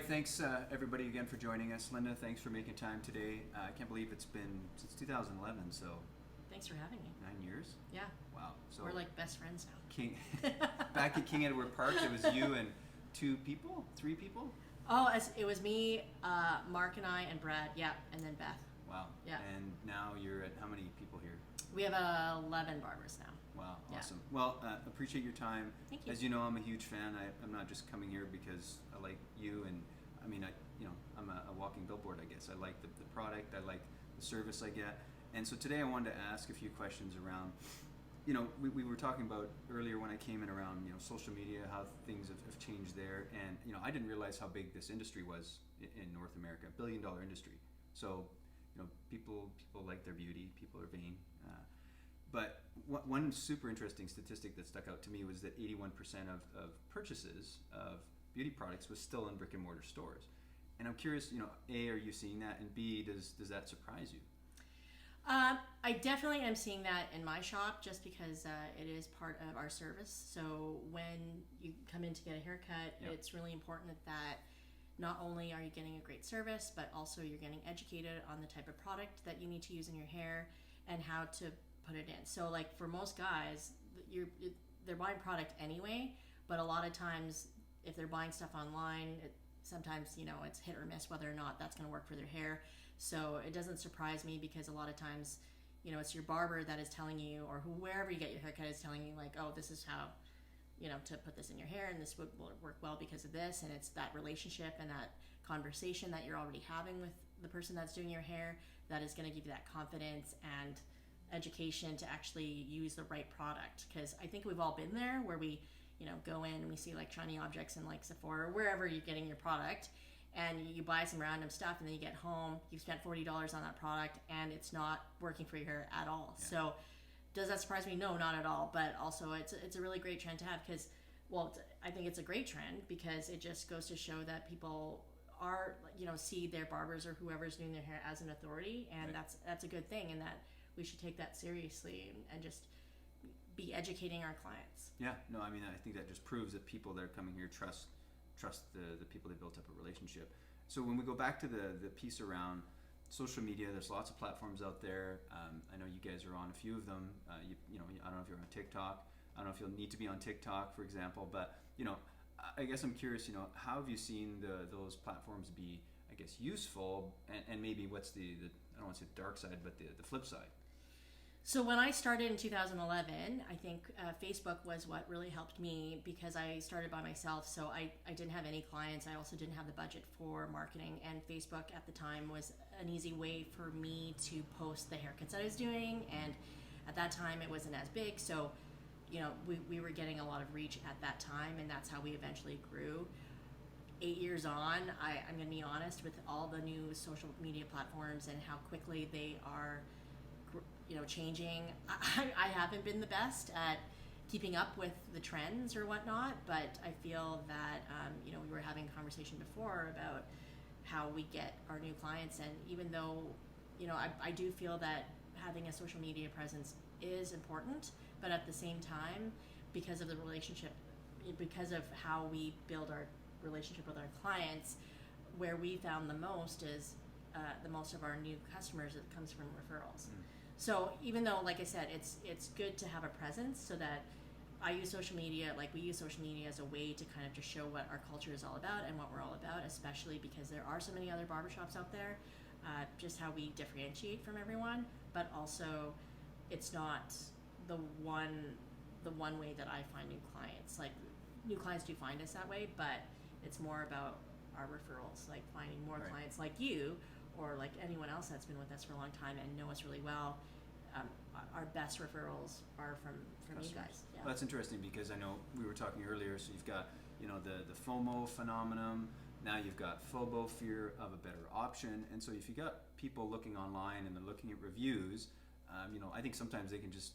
thanks everybody again for joining us. Linda, thanks for making time today. I can't believe it's been since 2011, so Thanks for having me. 9 years? Yeah. Wow. So we're like best friends now. Back at King Edward Park, it was you and 2 people? 3 people? Oh, it was me, Mark and I, and Brad, yeah, and then Beth. Wow. Yeah. And now you're at how many people here? We have 11 barbers now. Wow, Yeah. awesome. Well, appreciate your time. Thank you. As you know, I'm a huge fan. I'm not just coming here because I like you, and I mean, I'm a walking billboard, I guess. I like the product, I like the service I get. And so today I wanted to ask a few questions around, we were talking about earlier when I came in around, social media, how things have changed there. And, I didn't realize how big this industry was in North America, $1 billion industry. So, people like their beauty, people are vain. But one super interesting statistic that stuck out to me was that 81% of purchases of beauty products was still in brick and mortar stores. And I'm curious, A, are you seeing that? And B, does that surprise you? I definitely am seeing that in my shop just because it is part of our service. So when you come in to get a haircut, Yep. It's really important that not only are you getting a great service, but also you're getting educated on the type of product that you need to use in your hair and how to put it in. So like for most guys, they're buying product anyway, but a lot of times if they're buying stuff online, sometimes it's hit or miss whether or not that's going to work for their hair. So it doesn't surprise me because a lot of times it's your barber that is telling you, or wherever you get your haircut is telling you like, oh, this is how to put this in your hair and this will work well because of this. And it's that relationship and that conversation that you're already having with the person that's doing your hair that is going to give you that confidence and education to actually use the right product. Because I think we've all been there where we go in and we see like shiny objects in like Sephora or wherever you're getting your product, and you buy some random stuff and then you get home, you've spent $40 on that product and it's not working for your hair at all. Yeah. So does that surprise me? No, not at all. But also it's a really great trend to have because, well, I think it's a great trend because it just goes to show that people are, see their barbers or whoever's doing their hair as an authority, and right. that's a good thing, and that we should take that seriously and just be educating our clients. Yeah, no, I mean, I think that just proves that people that are coming here trust the people they built up a relationship. So when we go back to the piece around social media, there's lots of platforms out there. I know you guys are on a few of them. I don't know if you're on TikTok. I don't know if you'll need to be on TikTok, for example. But I guess I'm curious. How have you seen those platforms be, I guess, useful, and maybe what's the I don't want to say dark side, but the flip side. So when I started in 2011, I think Facebook was what really helped me because I started by myself. So I didn't have any clients. I also didn't have the budget for marketing. And Facebook at the time was an easy way for me to post the haircuts that I was doing. And at that time, it wasn't as big. So, we were getting a lot of reach at that time. And that's how we eventually grew. 8 years on, I'm going to be honest, with all the new social media platforms and how quickly they are changing. I haven't been the best at keeping up with the trends or whatnot, but I feel that, we were having a conversation before about how we get our new clients. And even though, I do feel that having a social media presence is important, but at the same time, because of the relationship, because of how we build our relationship with our clients, where we found the most is the most of our new customers, it comes from referrals. So even though, like I said, it's good to have a presence so that I use social media, like we use social media as a way to kind of just show what our culture is all about and what we're all about, especially because there are so many other barbershops out there, just how we differentiate from everyone, but also it's not the one way that I find new clients. Like new clients do find us that way, but it's more about our referrals, like finding more right. clients like you or like anyone else that's been with us for a long time and know us really well. Our best referrals are from you guys. Yeah. Well, that's interesting because I know we were talking earlier, so you've got the FOMO phenomenon, now you've got FOBO, fear of a better option, and so if you got people looking online and they're looking at reviews, I think sometimes they can just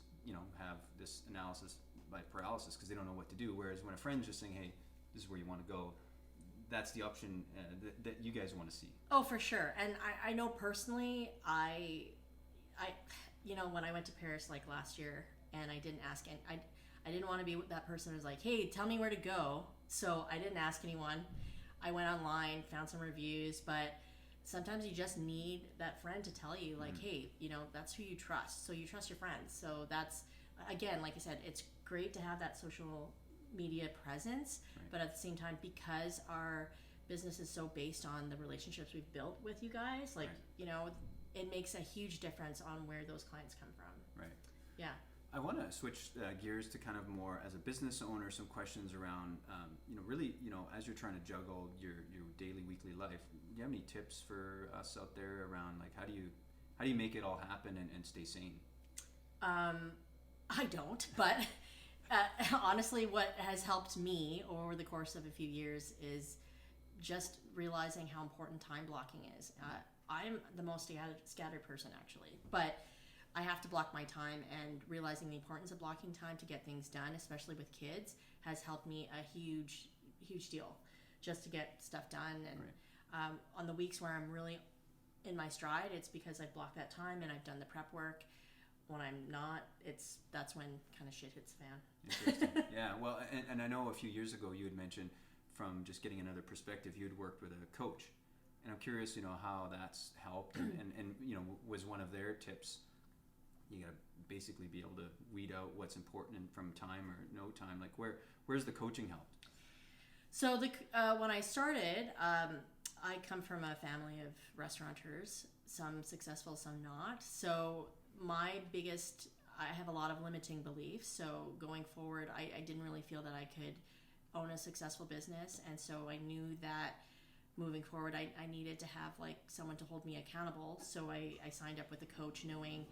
have this analysis by paralysis because they don't know what to do, whereas when a friend's just saying, hey, this is where you want to go, that's the option that you guys want to see. Oh, for sure. And I know personally, I when I went to Paris like last year and I didn't ask, and I didn't want to be that person who's like, hey, tell me where to go. So I didn't ask anyone. I went online, found some reviews, but sometimes you just need that friend to tell you, like, hey, you know, that's who you trust. So you trust your friends. So that's, again, like I said, it's great to have that social media presence, but at the same time, because our business is so based on the relationships we've built with you guys, like, you know, it makes a huge difference on where those clients come from. Right. Yeah. I want to switch gears to kind of more as a business owner, some questions around, you know, really, you know, as you're trying to juggle your daily, weekly life, do you have any tips for us out there around, like, how do you make it all happen and stay sane? I don't, but honestly, what has helped me over the course of a few years is just realizing how important time blocking is. I'm the most scattered person, actually, but I have to block my time, and realizing the importance of blocking time to get things done, especially with kids, has helped me a huge deal, just to get stuff done. And on the weeks where I'm really in my stride, it's because I've blocked that time and I've done the prep work. When I'm not, that's when kind of shit hits the fan. Interesting. Yeah, well, and I know a few years ago you had mentioned, from just getting another perspective, you had worked with a coach, and I'm curious, you know, how that's helped, and you know, was one of their tips, you gotta basically be able to weed out what's important from time or no time. Like, where's the coaching helped? So when I started, I come from a family of restaurateurs, some successful, some not. So I have a lot of limiting beliefs. So going forward, I didn't really feel that I could own a successful business, and so I knew that moving forward, I needed to have like someone to hold me accountable. So I signed up with a coach, knowing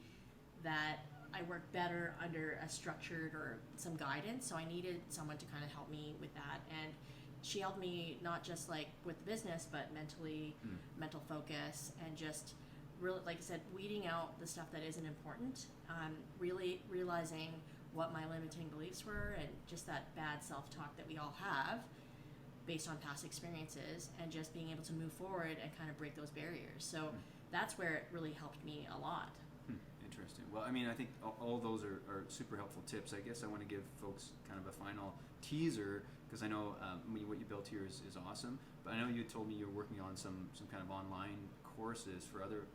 that I work better under a structured or some guidance. So I needed someone to kind of help me with that. And she helped me not just like with the business, but mentally, mental focus, and just really, like I said, weeding out the stuff that isn't important, really realizing what my limiting beliefs were, and just that bad self-talk that we all have based on past experiences, and just being able to move forward and kind of break those barriers. So that's where it really helped me a lot. Interesting. Well, I mean, I think all those are super helpful tips. I guess I want to give folks kind of a final teaser, because I know what you built here is awesome, but I know you told me you're working on some kind of online courses for other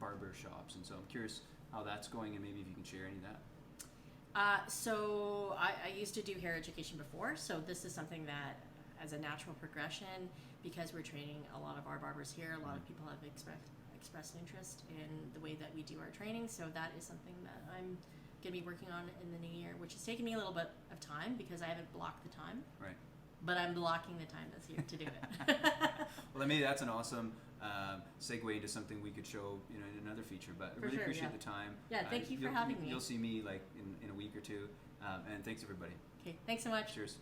barber shops, and so I'm curious how that's going, and maybe if you can share any of that. So I used to do hair education before, so this is something that, as a natural progression, because we're training a lot of our barbers here, a lot of people have expressed interest in the way that we do our training, so that is something that I'm going to be working on in the new year, which has taken me a little bit of time because I haven't blocked the time. Right. But I'm blocking the time this year to do it. Well, maybe that's an awesome segue into something we could show, you know, in another feature. But I really appreciate the time. Yeah, thank you for having me. You'll see me like in a week or two. And thanks, everybody. Okay, thanks so much. Cheers.